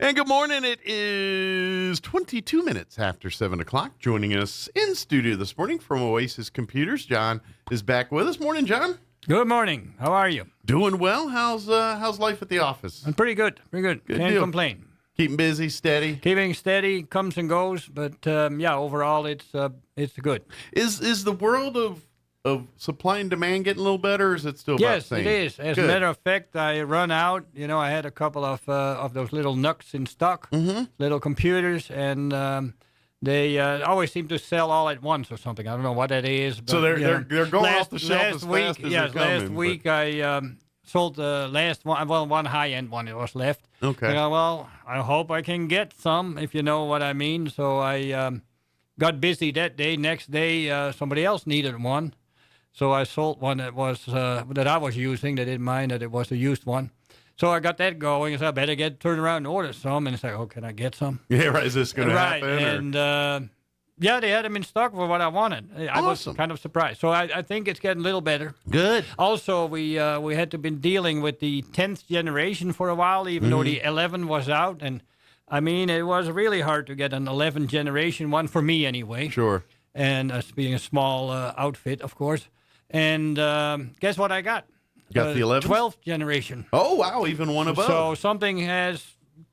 And good morning. It is 22 minutes after 7 o'clock. Joining us in studio this morning from Oasis Computers, John is back with us. Morning, John. Good morning. How are you? Doing well. How's life at the office? I'm pretty good. Pretty good. Good Can't deal. complain. Keeping busy, steady. Keeping steady, comes and goes, but overall it's good. Is the world of supply and demand getting a little better, or is it still about the Yes, same? it is. As a matter of fact, I run out. I had a couple of those little NUCs in stock, little computers, and they always seem to sell all at once or something. I don't know what that is. But, So they're going off the shelf as fast as they're coming. Last week I sold the last one. Well, one high-end one that was left. Okay. Well, I hope I can get some, if you know what I mean. So I got busy that day. Next day, somebody else needed one. So I sold one that was that I was using. They didn't mind that it was a used one. So I got that going. So I better turn around and order some. And it's like, oh, can I get some? Yeah, right. Is this going to happen? And they had them in stock for what I wanted. I was kind of surprised. So I think it's getting a little better. Good. Also, we had to been dealing with the 10th generation for a while, even though the 11 was out. And I mean, it was really hard to get an 11th generation one for me anyway. Sure. And being a small outfit, of course. And guess what I got? Got the 11th? 12th generation. Oh, wow. Even one above. So something has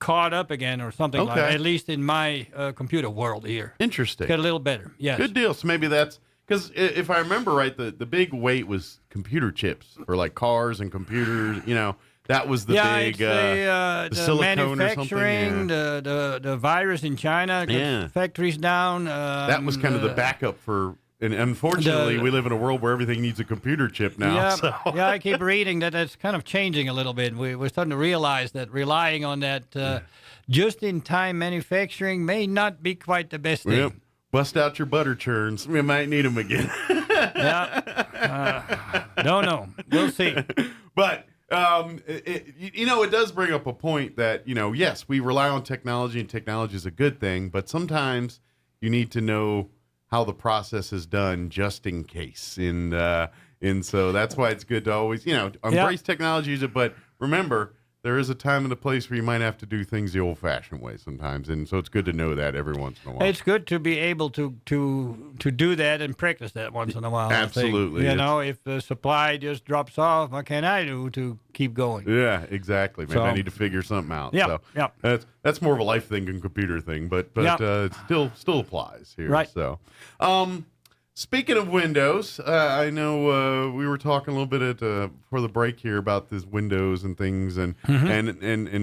caught up again or something like that, at least in my computer world here. Interesting. Got a little better, yes. Good deal. So maybe that's because if I remember right, the big weight was computer chips for like cars and computers. That was the big the silicone manufacturing, or something. the virus in China, got factories down. That was kind of the backup for. And unfortunately, we live in a world where everything needs a computer chip now. Yeah, so. Yeah, I keep reading that it's kind of changing a little bit. We're starting to realize that relying on that just-in-time manufacturing may not be quite the best thing. Yep. Bust out your butter churns. We might need them again. Don't know. We'll see. But, it does bring up a point that, yes, we rely on technology, and technology is a good thing, but sometimes you need to know how the process is done just in case. And so that's why it's good to always, embrace technology, but remember, there is a time and a place where you might have to do things the old-fashioned way sometimes. And so it's good to know that every once in a while. It's good to be able to do that and practice that once in a while. Absolutely. If the supply just drops off, what can I do to keep going? Yeah, exactly. Maybe I need to figure something out. Yeah, so that's more of a life thing than computer thing, but it still applies here. Right. So, speaking of Windows, I know we were talking a little bit before the break here about this Windows and things, and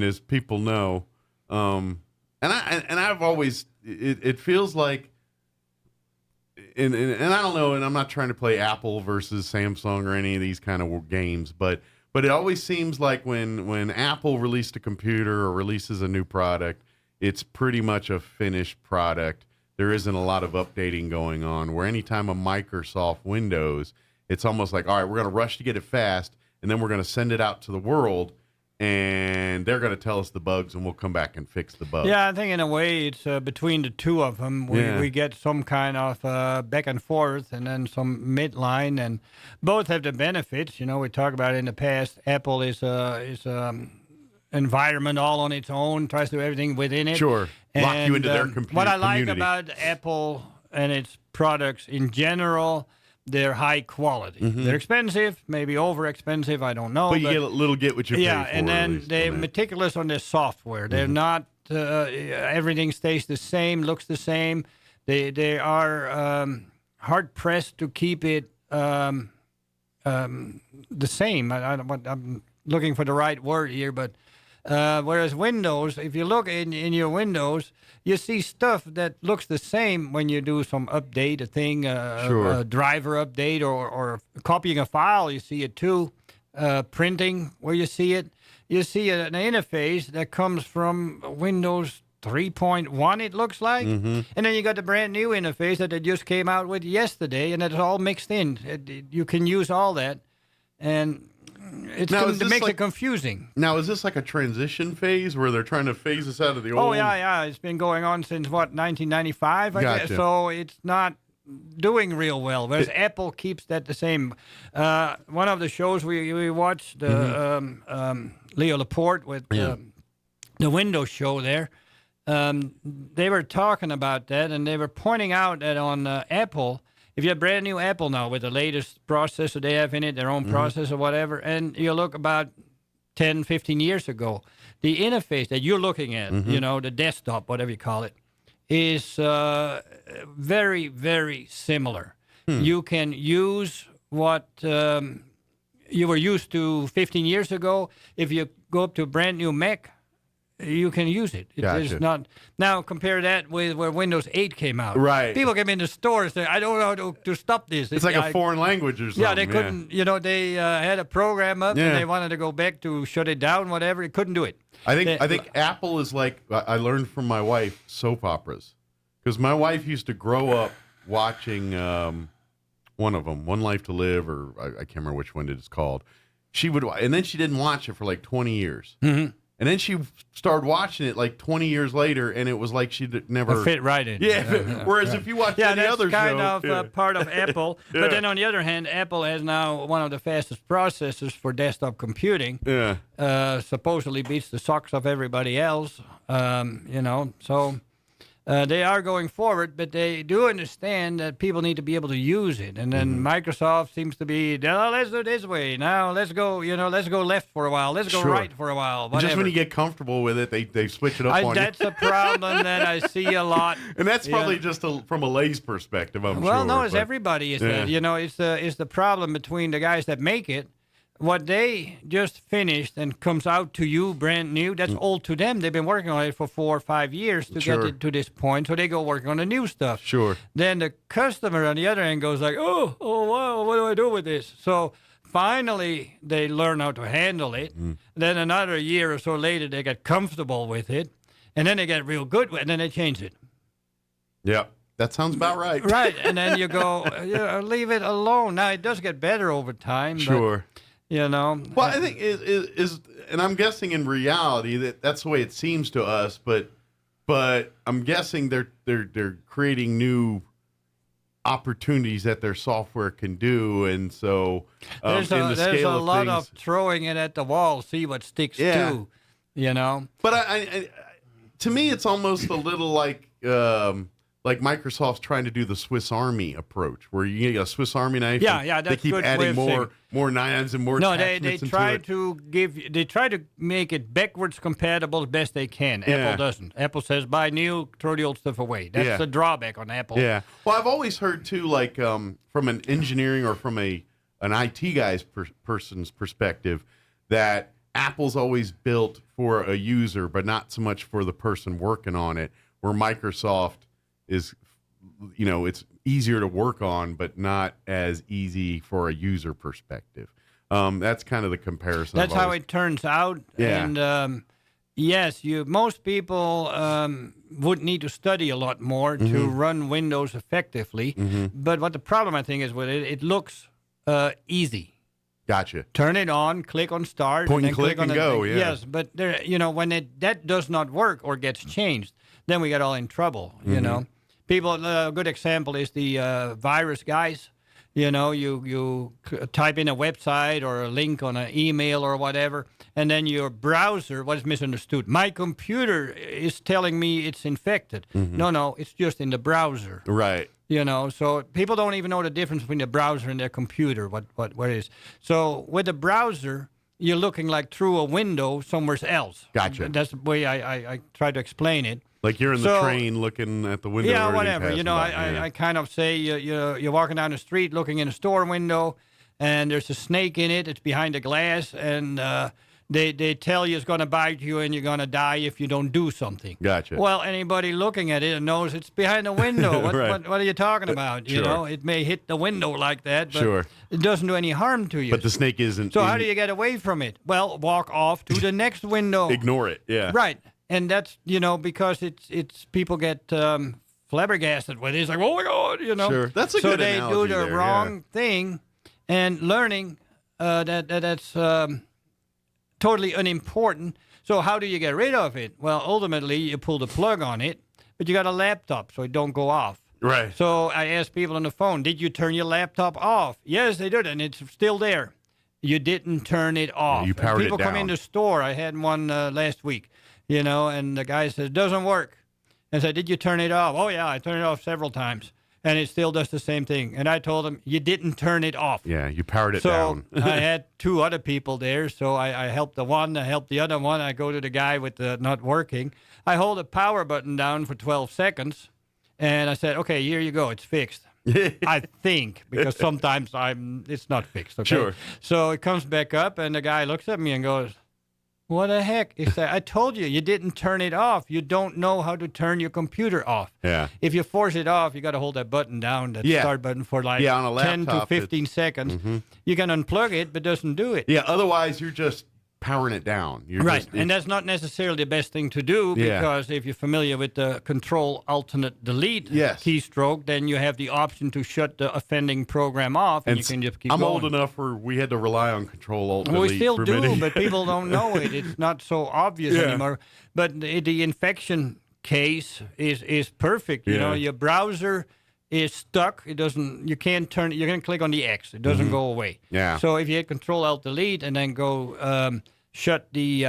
as people know, and I've always it feels like, and I don't know, and I'm not trying to play Apple versus Samsung or any of these kind of games, but it always seems like when Apple released a computer or releases a new product, it's pretty much a finished product. There isn't a lot of updating going on, where anytime a Microsoft Windows, it's almost like, all right, we're going to rush to get it fast, and then we're going to send it out to the world, and they're going to tell us the bugs, and we'll come back and fix the bugs. Yeah, I think in a way it's between the two of them. We get some kind of back and forth and then some midline, and both have the benefits. We talked about it in the past. Apple is environment all on its own, tries to do everything within it. Sure. Lock you into their computer. What I like community. about Apple and its products in general, they're high quality. They're expensive, maybe over expensive, I don't know. But you get what you pay for. Yeah, and then they're meticulous on their software. They're not, everything stays the same, looks the same. They are hard-pressed to keep it the same. I'm looking for the right word here, but whereas Windows, if you look in your Windows, you see stuff that looks the same when you do some update, a driver update, or copying a file, you see it too. Printing, where you see it, you see an interface that comes from Windows 3.1, it looks like. And then you got the brand new interface that they just came out with yesterday, and it's all mixed in. You can use all that. And it makes it confusing. Now, is this like a transition phase where they're trying to phase us out of the old? Oh, yeah. It's been going on since, 1995, I guess. So it's not doing real well, whereas Apple keeps that the same. One of the shows we watched, Leo Laporte with the Windows show there, they were talking about that, and they were pointing out that on Apple, if you have a brand new Apple now with the latest processor they have in it, their own processor or whatever, and you look about 10, 15 years ago, the interface that you're looking at, the desktop, whatever you call it, is very, very similar. You can use what you were used to 15 years ago. If you go up to a brand new Mac, you can use it. It's not now. Compare that with where Windows 8 came out. Right. People came in the store and say, "I don't know how to stop this." It's like a foreign language or something. Yeah, they couldn't. They had a program up and they wanted to go back to shut it down, whatever. It couldn't do it. I think Apple is like, I learned from my wife, soap operas, because my wife used to grow up watching one of them, One Life to Live, or I can't remember which one it is called. She would, and then she didn't watch it for like 20 years. And then she started watching it like 20 years later, and it was like she'd never fit right in. Yeah. Whereas if you watch any other show, that's kind of part of Apple. But then on the other hand, Apple has now one of the fastest processors for desktop computing. Yeah. Supposedly beats the socks off everybody else. So they are going forward, but they do understand that people need to be able to use it. And then Microsoft seems to be, no, let's do it this way. Now let's go left for a while. Let's go right for a while. Whatever. Just when you get comfortable with it, they switch it up on that's you. That's a problem that I see a lot. And that's probably just from a lay's perspective, I'm sure. Well, no, it's everybody. It's the problem between the guys that make it. What they just finished and comes out to you brand new, that's old to them. They've been working on it for 4 or 5 years to get it to this point, so they go working on the new stuff. Sure. Then the customer on the other end goes like, oh, wow, what do I do with this? So finally, they learn how to handle it. Then another year or so later, they get comfortable with it, and then they get real good with it, and then they change it. Yep. That sounds about right. Right, and then you go, leave it alone. Now, it does get better over time. Sure. Well, I think is, and I'm guessing in reality that's the way it seems to us. But I'm guessing they're creating new opportunities that their software can do, and so there's a lot of throwing it at the wall, see what sticks too. But I to me, it's almost a little like Microsoft's trying to do the Swiss Army approach, where you get a Swiss Army knife. Yeah, that's they keep good adding more knives and more. No, they try to make it backwards compatible as best they can. Apple doesn't. Apple says buy new, throw the old stuff away. That's the drawback on Apple. Yeah. Well, I've always heard too, like from an engineering or from an IT guy's person's perspective, that Apple's always built for a user, but not so much for the person working on it. Where Microsoft is, it's easier to work on, but not as easy for a user perspective. That's kind of the comparison. That's how it turns out. Yeah. And yes, most people would need to study a lot more to run Windows effectively. But what the problem, I think, is with it, it looks easy. Gotcha. Turn it on, click on start, point and then click and go. Yeah. Yes, but there, when that does not work or gets changed, then we get all in trouble. People, a good example is the virus guys. You type in a website or a link on an email or whatever, and then your browser, what is misunderstood? My computer is telling me it's infected. No, it's just in the browser. Right. So people don't even know the difference between the browser and their computer, what it is. So with the browser, you're looking like through a window somewhere else. Gotcha. That's the way I try to explain it. Like you're in the train looking at the window. Yeah, whatever. I kind of say you're walking down the street looking in a store window, and there's a snake in it. It's behind the glass, and they tell you it's going to bite you and you're going to die if you don't do something. Gotcha. Well, anybody looking at it knows it's behind the window. What are you talking about? Sure. It may hit the window like that, but it doesn't do any harm to you. But the snake isn't. So how do you get away from it? Well, walk off to the next window. Ignore it. Yeah. Right. And that's, because it's people get flabbergasted with it. It's like, oh my God, Sure. That's a good analogy. So they do the wrong thing, and learning that's totally unimportant. So how do you get rid of it? Well, ultimately, you pull the plug on it, but you got a laptop, so it don't go off. Right. So I asked people on the phone, did you turn your laptop off? Yes, they did, and it's still there. You didn't turn it off. You powered it down. People come in the store. I had one last week. and the guy says, doesn't work. And I said, did you turn it off? Oh, yeah, I turned it off several times. And it still does the same thing. And I told him, you didn't turn it off. Yeah, you powered it down. So I had 2 other people there. So I helped the one, I helped the other one. I go to the guy with the not working. I hold the power button down for 12 seconds. And I said, okay, here you go. It's fixed. I think, because sometimes it's not fixed. Okay? Sure. So it comes back up, and the guy looks at me and goes, what the heck? He said, I told you didn't turn it off. You don't know how to turn your computer off. Yeah. If you force it off, you got to hold that button down, that start button, for like on a laptop, 10 to 15 seconds. You can unplug it, but it doesn't do it. Yeah, otherwise you're just powering it down. Right, and that's not necessarily the best thing to do, because if you're familiar with the Control-Alt-Delete keystroke, then you have the option to shut the offending program off, and you can just keep going. I'm old enough where we had to rely on Control-Alt-Delete. We still do, but people don't know it. It's not so obvious anymore. But the infection case is perfect. You know, your browser is stuck. It doesn't. You can't turn. You can click on the X. It doesn't go away. Yeah. So if you hit Control-Alt-Delete and then go shut the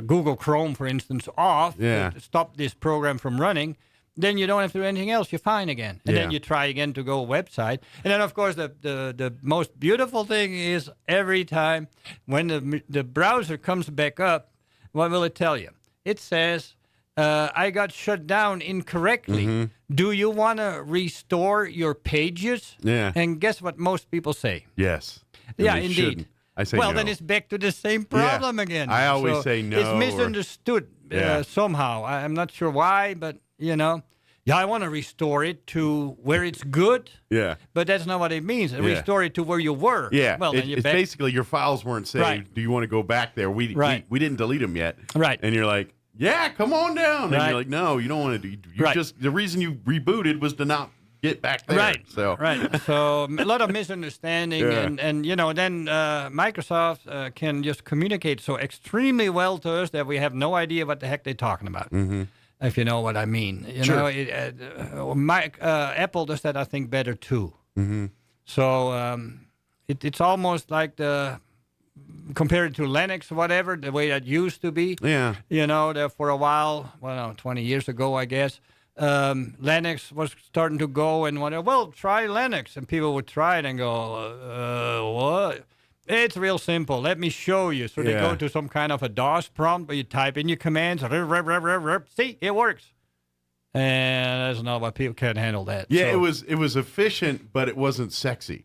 Google Chrome, for instance, off, to stop this program from running, then you don't have to do anything else. You're fine again. And then you try again to go website. And then, of course, the most beautiful thing is every time when the browser comes back up, what will it tell you? It says, I got shut down incorrectly. Do you want to restore your pages? Yeah. And guess what most people say? Yes. Yeah, indeed. Shouldn't. I say well, no. then it's back to the same problem again. I always say no. It's misunderstood somehow. I'm not sure why, but, I want to restore it to where it's good. Yeah. But that's not what it means. Restore it to where you were. Yeah. Well, then it's basically your files weren't saved. Right. Do you want to go back there? We didn't delete them yet. Right. And you're like, yeah, come on down. Right. And you're like, no, you don't want to do. The reason you rebooted was to not get back there. Right. So a lot of misunderstanding, and then Microsoft can just communicate so extremely well to us that we have no idea what the heck they're talking about. If you know what I mean. Apple does that, I think, better too. So it's almost like compared to Linux or whatever, the way that used to be. Yeah. There for a while, 20 years ago, I guess. Linux was starting to go and whatever. Well, try Linux, and people would try it and go, "What? It's real simple. Let me show you." So they go to some kind of a DOS prompt where you type in your commands. See, it works. And that's not what people can't handle that. Yeah, so. it was efficient, but it wasn't sexy.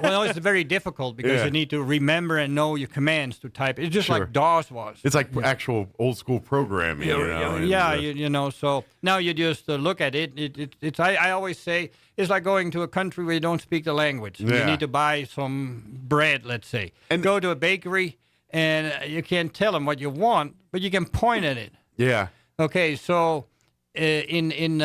Well, it's very difficult because you need to remember and know your commands to type. It's just like DOS was. It's like actual old school programming. So now you just look at it. It's I always say it's like going to a country where you don't speak the language. You need to buy some bread, let's say, and go to a bakery, and you can't tell them what you want, but you can point at it. Yeah. Okay, so. In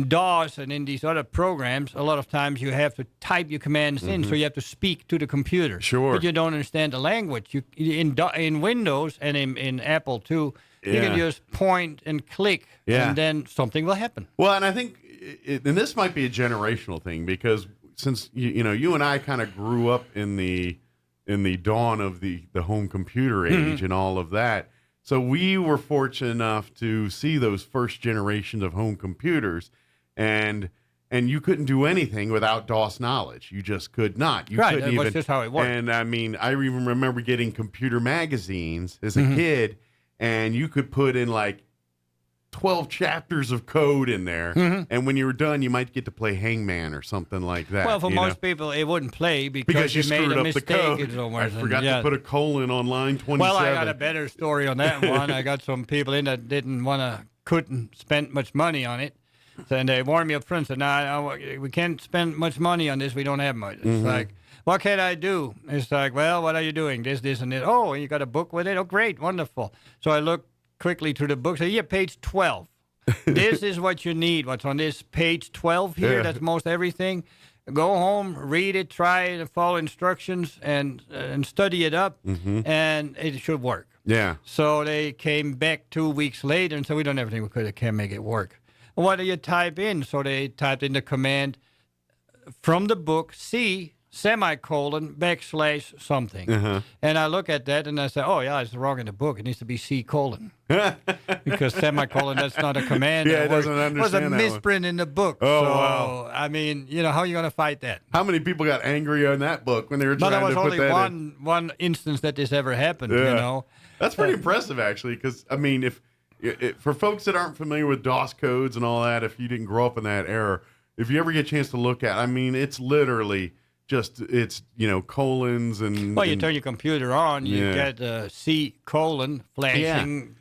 DOS and in these other programs, a lot of times you have to type your commands in, so you have to speak to the computer. Sure. But you don't understand the language. In Windows and in Apple too, you can just point and click, and then something will happen. Well, and I think, and this might be a generational thing, because since you and I kind of grew up in the dawn of the home computer age and all of that. So we were fortunate enough to see those first generations of home computers, and you couldn't do anything without DOS knowledge. You just could not. You couldn't that was just how it worked. And I mean, I even remember getting computer magazines as a kid, and you could put in like 12 chapters of code in there, and when you were done, you might get to play Hangman or something like that. Well, for most people, it wouldn't play because you made screwed a up mistake. the code. I forgot to put a colon on line 27. Well, I got a better story on that one. I got some people in that couldn't spend much money on it. So, and they warned me up front, said, "No, we can't spend much money on this. We don't have much." It's like, what can I do? It's like, well, what are you doing? This, and this. Oh, you got a book with it? Oh, great, wonderful. So I looked quickly through the book. So page 12. This is what you need. What's on this page 12 here? That's most everything. Go home, read it, try it, follow instructions, and study it up, and it should work. Yeah. So they came back 2 weeks later and said, we don't have everything we can't make it work. What do you type in? So they typed in the command from the book, C semicolon / something. And I look at that and I say, oh, yeah, it's wrong in the book. It needs to be C:. Because semicolon, that's not a command. Yeah, it doesn't understand. It was a that misprint in the book. Oh, so, wow. I mean, how are you going to fight that? How many people got angry on that book when they were trying But there was to put only that in? one instance that this ever happened, That's pretty impressive, actually, because, I mean, if for folks that aren't familiar with DOS codes and all that, if you didn't grow up in that era, if you ever get a chance to look at, I mean, it's literally it's colons and... Well, you turn your computer on, you get C: flashing, flashing...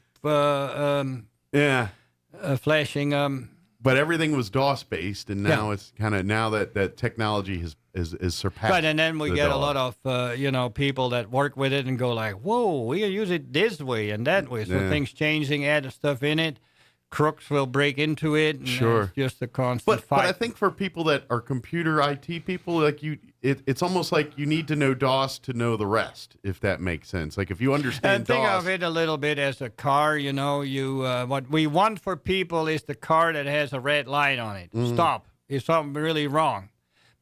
But everything was DOS based, and now it's kind of, now that technology is surpassed. Right, and then we get DOS. a lot of people that work with it and go like, "Whoa, we use it this way and that way." So things changing, add stuff in it. Crooks will break into it. And Sure, it's just a constant fight. But I think for people that are computer IT people, like it's almost like you need to know DOS to know the rest, if that makes sense. Like if you understand and think DOS, of it a little bit as a car. What we want for people is the car that has a red light on it. Stop. Is something really wrong?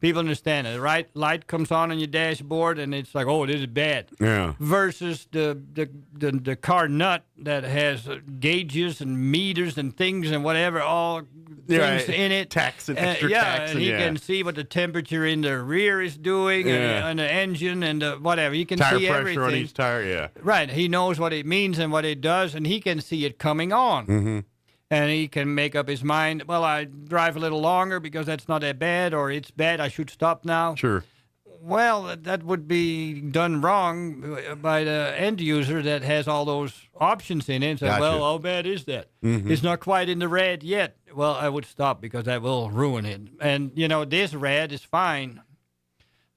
People understand it. The right light comes on your dashboard, and it's like, oh, this is bad. Yeah. Versus the car nut that has gauges and meters and things and whatever, all things in it. Tax and extra tax. And he can see what the temperature in the rear is doing and the engine and whatever. He can tire see pressure everything. on each tire, Right. He knows what it means and what it does, and he can see it coming on. Mm-hmm. And he can make up his mind, well, I drive a little longer because that's not that bad, or it's bad, I should stop now. Sure. Well, that would be done wrong by the end user that has all those options in it. So, Gotcha. well, how bad is that? It's not quite in the red yet. Well, I would stop because that will ruin it. And, this red is fine.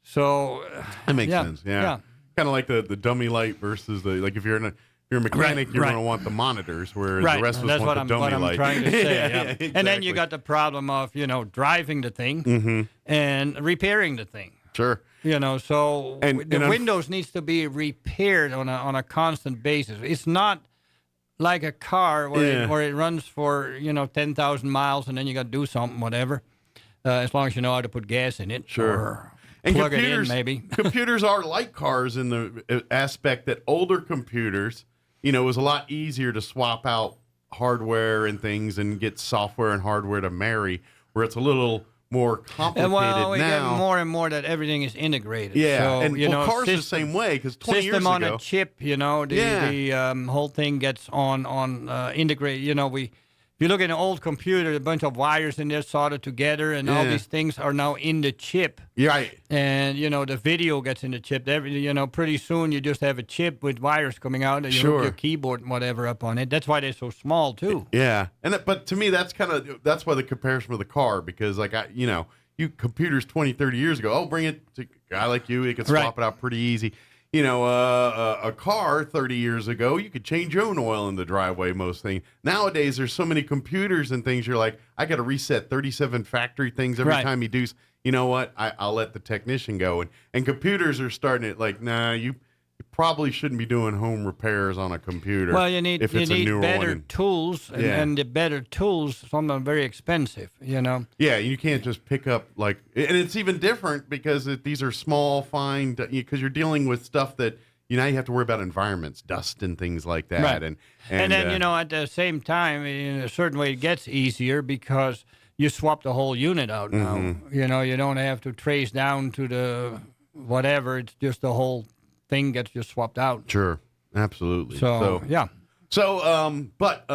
So That makes sense, yeah. Kind of like the dummy light versus like if you're a mechanic, you're going to want the monitors, whereas the rest of us want the dummy light. That's what I'm trying to say. Exactly. And then you got the problem of, driving the thing and repairing the thing. Sure. So And Windows needs to be repaired on a constant basis. It's not like a car where it runs for, 10,000 miles and then you got to do something, whatever, as long as you know how to put gas in it. Sure. Or and plug it in, maybe. Computers are like cars in the aspect that older computers, it was a lot easier to swap out hardware and things and get software and hardware to marry, where it's a little more complicated now. We get more and more that everything is integrated. Yeah, so, and cars are the same way, because 20 years ago... System on a chip, the whole thing gets on integrated. If you look at an old computer, a bunch of wires in there soldered together, and all these things are now in the chip. Right. And, the video gets in the chip. Pretty soon you just have a chip with wires coming out, and you hook your keyboard and whatever up on it. That's why they're so small, too. Yeah. But to me, that's why the comparison with the car, because, you computers 20, 30 years ago, bring it to a guy like you, he could swap it out pretty easy. A car 30 years ago, you could change your own oil in the driveway, most things. Nowadays, there's so many computers and things, you're like, I got to reset 37 factory things every time you do. You know what? I'll let the technician go. And computers are starting to, like, nah, you probably shouldn't be doing home repairs on a computer. Well, you need better one. tools, and the better tools, some of them are very expensive, Yeah, you can't just pick up, and it's even different because these are small, fine, because you're dealing with stuff that, you have to worry about environments, dust and things like that. Right. And then, at the same time, in a certain way, it gets easier because you swap the whole unit out now. You don't have to trace down to the whatever. It's just the whole thing gets just swapped out. Sure, absolutely. Yeah. But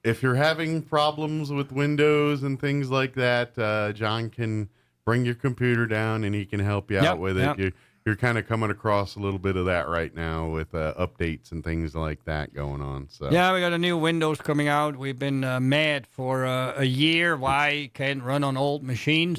if you're having problems with Windows and things like that, John can bring your computer down and he can help you out with it. You're kind of coming across a little bit of that right now with updates and things like that going on. So yeah, we got a new Windows coming out. We've been mad for a year why it can't run on old machines.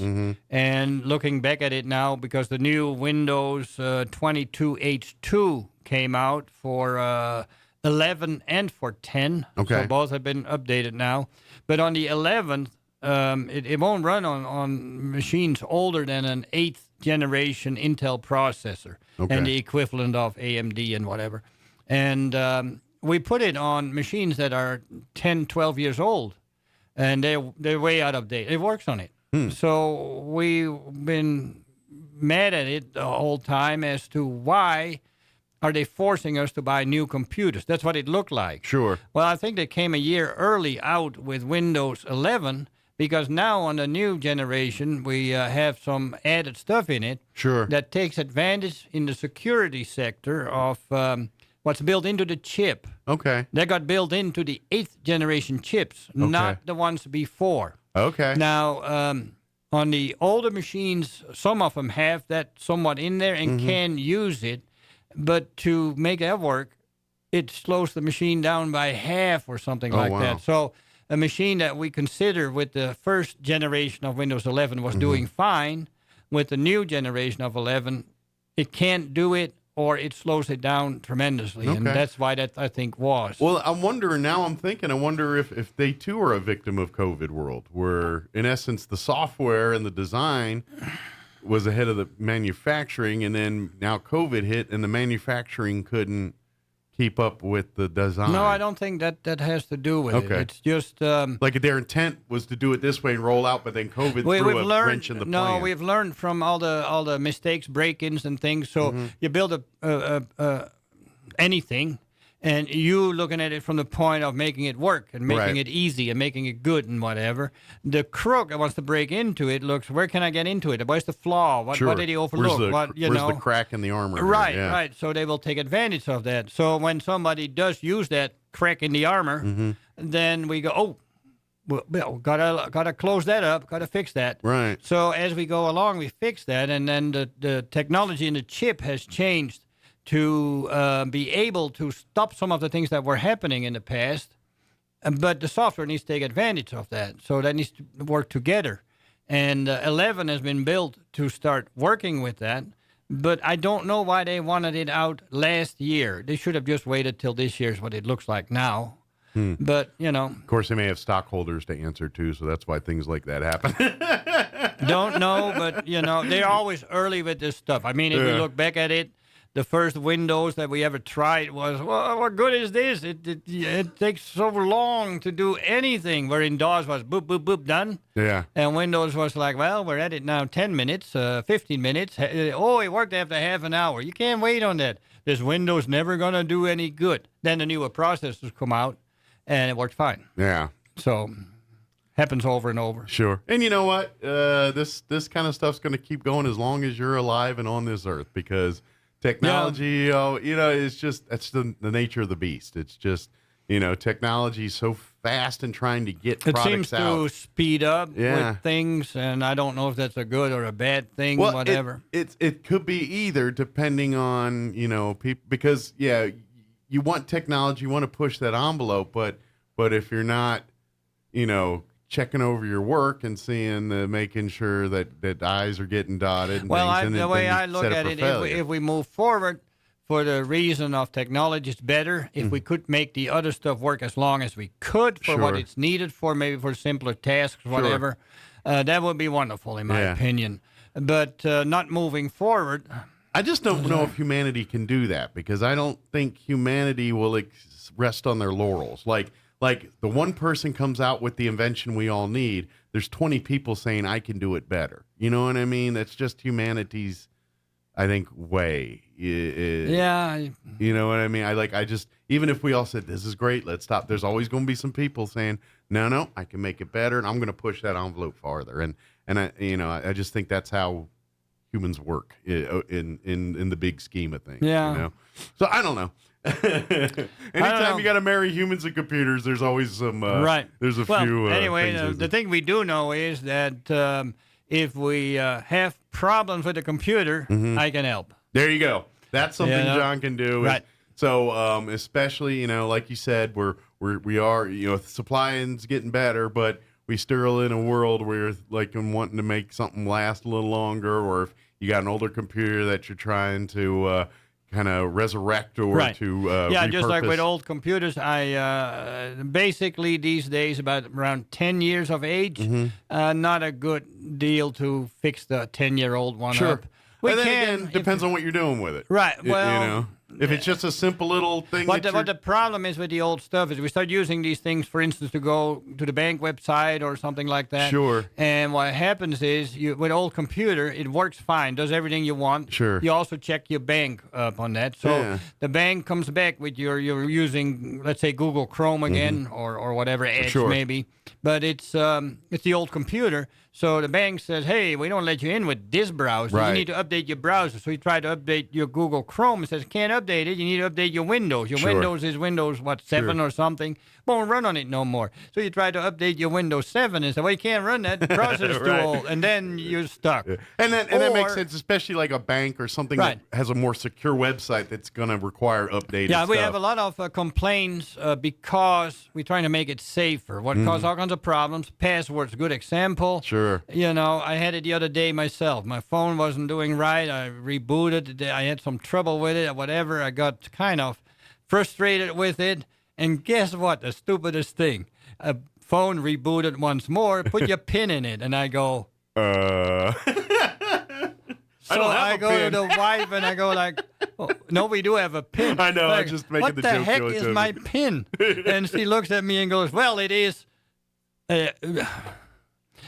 And looking back at it now, because the new Windows 22H2 came out for 11 and for 10. Okay. So both have been updated now. But on the 11th, it won't run on machines older than an 8th generation Intel processor and the equivalent of AMD and whatever. And we put it on machines that are 10, 12 years old, and they're way out of date. It works on it. So we've been, mad at it the whole time as to why are they forcing us to buy new computers. That's what it looked like. Sure. Well, I think they came a year early out with Windows 11 because now on the new generation, we have some added stuff in it Sure. that takes advantage in the security sector of what's built into the chip. Okay. That got built into the 8th generation chips, not the ones before. Okay. Now, on the older machines, some of them have that somewhat in there and can use it, but to make that work, it slows the machine down by half or something like that. So a machine that we consider with the first generation of Windows 11 was doing fine. With the new generation of 11, it can't do it, or it slows it down tremendously. And that's why that, I think, was. Well, I'm wondering now, I wonder if they too are a victim of COVID world, where in essence the software and the design was ahead of the manufacturing, and then now COVID hit and the manufacturing couldn't keep up with the design. No, I don't think that has to do with it. It's just... like their intent was to do it this way and roll out, but then COVID threw a wrench in the plan. No, we've learned from all the mistakes, break-ins and things. So you build anything, and you looking at it from the point of making it work and making it easy and making it good and whatever. The crook that wants to break into it looks, where can I get into it? Where's the flaw? What did he overlook? Where's the crack in the armor? Right. So they will take advantage of that. So when somebody does use that crack in the armor, then we go, well, gotta close that up, gotta fix that. Right. So as we go along, we fix that, and then the technology in the chip has changed to be able to stop some of the things that were happening in the past, but the software needs to take advantage of that. So that needs to work together. And 11 has been built to start working with that, but I don't know why they wanted it out last year. They should have just waited till this year's what it looks like now. But, Of course, they may have stockholders to answer to, so that's why things like that happen. Don't know, but, they're always early with this stuff. I mean, if we look back at it, the first Windows that we ever tried was, well, what good is this? It takes so long to do anything. Wherein DOS was boop, boop, boop, done. Yeah. And Windows was like, well, we're at it now 10 minutes, 15 minutes. Oh, it worked after half an hour. You can't wait on that. This Windows never going to do any good. Then the newer processors come out, and it worked fine. Yeah. So happens over and over. Sure. And you know what? This kind of stuff's going to keep going as long as you're alive and on this earth, because technology, it's just, that's the nature of the beast. It's just, technology is so fast and trying to get products out. It seems to speed up with things, and I don't know if that's a good or a bad thing, whatever. It could be either, depending on, people, because, you want technology, you want to push that envelope, but if you're not, checking over your work and seeing, making sure that I's are getting dotted. And the way I look at it, if we move forward for the reason of technology is better, if we could make the other stuff work as long as we could for what it's needed for, maybe for simpler tasks, whatever, that would be wonderful in my opinion. But not moving forward. I just don't know if humanity can do that, because I don't think humanity will rest on their laurels. Like the one person comes out with the invention we all need, there's 20 people saying I can do it better. You know what I mean? That's just humanity's, I think, way. Yeah. You know what I mean? I just, even if we all said, this is great, let's stop, there's always going to be some people saying, no, I can make it better, and I'm going to push that envelope farther. And I just think that's how humans work in the big scheme of things. Yeah. So I don't know. Anytime you got to marry humans and computers, there's always some. There's a few. Anyway, the thing we do know is that if we have problems with the computer, I can help. There you go. That's something John can do. Right. So especially, like you said, we are, supplying's getting better, but we still in a world where like wanting to make something last a little longer, or if you got an older computer that you're trying to kind of resurrect or to repurpose. Just like with old computers, I basically these days about around 10 years of age, not a good deal to fix the 10-year-old one up. But then again, depends on what you're doing with it. Right. Well, If it's just a simple little thing. What the problem is with the old stuff is we start using these things, for instance, to go to the bank website or something like that. Sure. And what happens is, with old computer, it works fine, does everything you want. Sure. You also check your bank up on that. So the bank comes back with you're using, let's say, Google Chrome again or whatever, Edge maybe. But it's the old computer. So the bank says, hey, we don't let you in with this browser. Right. You need to update your browser. So you try to update your Google Chrome. It says, can't update it. You need to update your Windows. Your Windows is Windows, 7 or something. Won't run on it no more. So you try to update your Windows 7 and say, well, you can't run that. The browser's too old. And then you're stuck. Yeah. And that makes sense, especially like a bank or something that has a more secure website that's going to require updated stuff. We have a lot of complaints because we're trying to make it safer. What caused all kinds of problems. Passwords, good example. Sure. I had it the other day myself. My phone wasn't doing right. I rebooted. I had some trouble with it, whatever. I got kind of frustrated with it. And guess what? The stupidest thing. A phone rebooted once more. Put your PIN in it. And I go, I go to the wife and I go like, oh, no, we do have a PIN. I know. Like, I'm just making the joke. What the heck is my PIN? And she looks at me and goes, well, it is.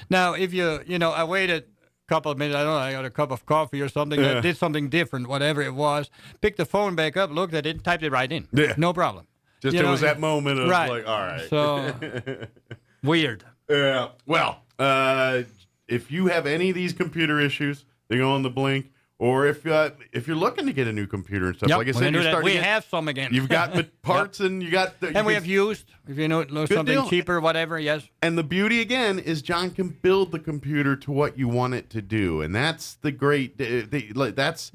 Now, if I waited a couple of minutes, I don't know, I got a cup of coffee or something, I did something different, whatever it was, picked the phone back up, looked at it, typed it right in. Yeah. No problem. Just it was that moment of like, all right. So, weird. Yeah. Well, if you have any of these computer issues, they go on the blink. Or if you're looking to get a new computer and stuff, like I said, we have some again. You've got the parts and you got the... And we have used, if you know something deal. cheaper, whatever, yes. And the beauty, again, is John can build the computer to what you want it to do. And that's the great... that's...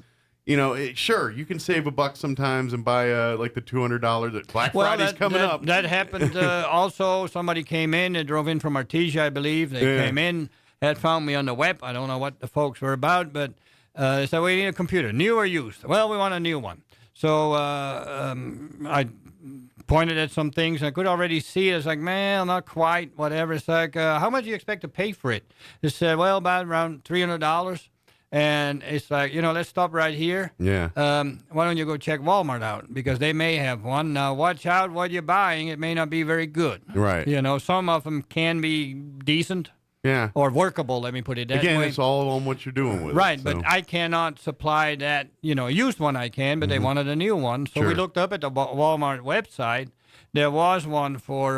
sure, you can save $1 sometimes and buy like the $200 that Black Friday's coming up. That happened also. Somebody came in, they drove in from Artesia, I believe. They came in, had found me on the web. I don't know what the folks were about, but they said, we need a computer, new or used. Well, we want a new one. So I pointed at some things. I could already see it. It's like, man, not quite, whatever. It's like, how much do you expect to pay for it? They said, well, about around $300. And it's like, let's stop right here. Yeah. Why don't you go check Walmart out? Because they may have one. Now, watch out what you're buying. It may not be very good. Right. Some of them can be decent. Yeah. Or workable, let me put it that way. Again, it's all on what you're doing with right, it. Right, but I cannot supply that, a used one I can, but they wanted a new one. So we looked up at the Walmart website. There was one for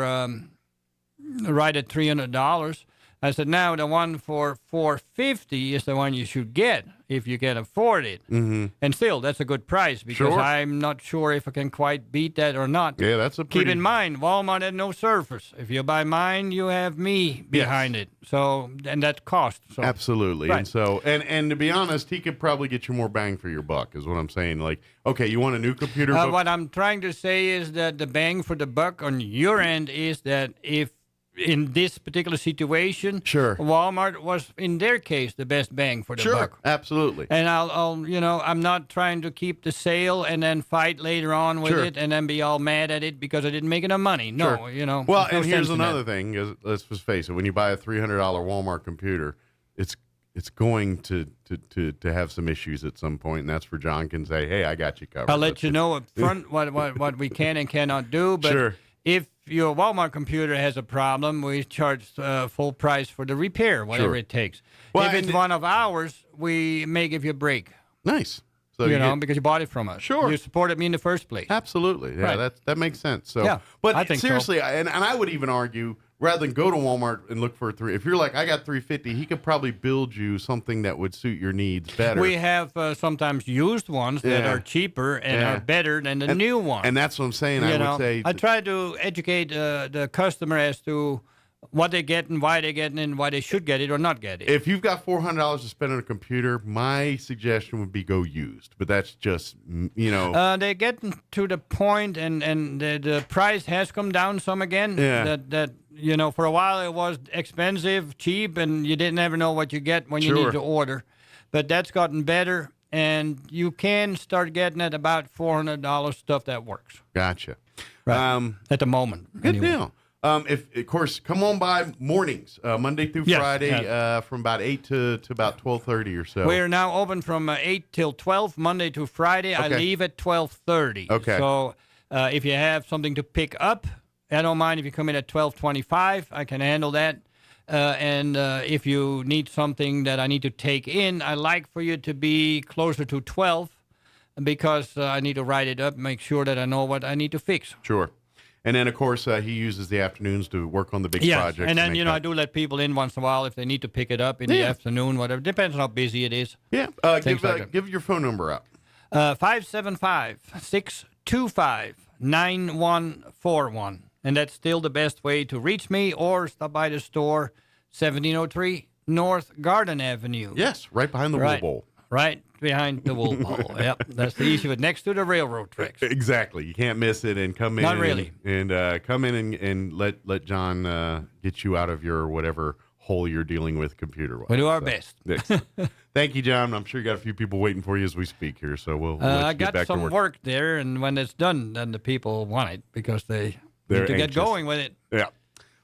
right at $300. I said, now the one for $450 is the one you should get if you can afford it. Mm-hmm. And still, that's a good price because I'm not sure if I can quite beat that or not. Yeah, that's a pretty... Keep in mind, Walmart had no Surface. If you buy mine, you have me behind it. So, and that cost. So. Absolutely. Right. And so, and to be honest, he could probably get you more bang for your buck is what I'm saying. Like, okay, you want a new computer? What I'm trying to say is that the bang for the buck on your end is that if in this particular situation, Walmart was, in their case, the best bang for the buck. Absolutely. And I'm not trying to keep the sale and then fight later on with it and then be all mad at it because I didn't make enough money. No, Well, and here's another thing. Is, let's just face it. When you buy a $300 Walmart computer, it's going to have some issues at some point, and that's where John can say, hey, I got you covered. I'll let you know up front what we can and cannot do, but if your Walmart computer has a problem, we charge full price for the repair, whatever it takes. Well, if it's one of ours, we may give you a break. Nice. So because you bought it from us. Sure. You supported me in the first place. Absolutely. Yeah, that makes sense. So, yeah, but I think seriously, so. and I would even argue, rather than go to Walmart and look for if you're like, I got $350, he could probably build you something that would suit your needs better. We have sometimes used ones that are cheaper and are better than the new one. And that's what I'm saying. I would say I try to educate the customer as to what they get and why they get it and why they should get it or not get it. If you've got $400 to spend on a computer, my suggestion would be go used. But that's just, They're getting to the point, and the price has come down some again. Yeah. That for a while it was expensive, cheap, and you didn't ever know what you get when you need to order. But that's gotten better, and you can start getting at about $400 stuff that works. Gotcha. Right. At the moment. Good deal. If of course, come on by mornings, Monday through Yes, Friday, from about 8 to about 12:30 or so. We're now open from 8 till 12, Monday to Friday. I Okay. leave at 12:30. Okay. So if you have something to pick up, I don't mind if you come in at 12:25. I can handle that. And if you need something that I need to take in, I like for you to be closer to 12 because I need to write it up, make sure that I know what I need to fix. Sure. And then, of course, he uses the afternoons to work on the big Yes, projects. and then, make I that- do let people in once in a while if they need to pick it up in the afternoon, whatever. Depends on how busy it is. Yeah. Things like that. Give your phone number out. 575-625-9141. And that's still the best way to reach me, or stop by the store, 1703 North Garden Avenue. Yes, right behind the Right. Wool Bowl. Right behind the wool bowl. Yep, that's the easy one, next to the railroad tracks. Exactly. You can't miss it, and come in. Not really. And come in and let John get you out of your whatever hole you're dealing with computer-wise. We do our best. Yes. Thank you, John. I'm sure you got a few people waiting for you as we speak here, so we'll let you I get got back some to work. work there, and when it's done, then the people want it because they They're need to get anxious. going with it. Yeah.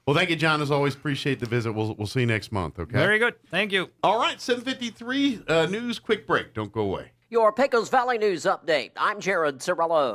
Well, thank you, John. As always, appreciate the visit. We'll see you next month. Okay. Very good. Thank you. All right. 7:53 news. Quick break. Don't go away. Your Pecos Valley News Update. I'm Jared Cirillo.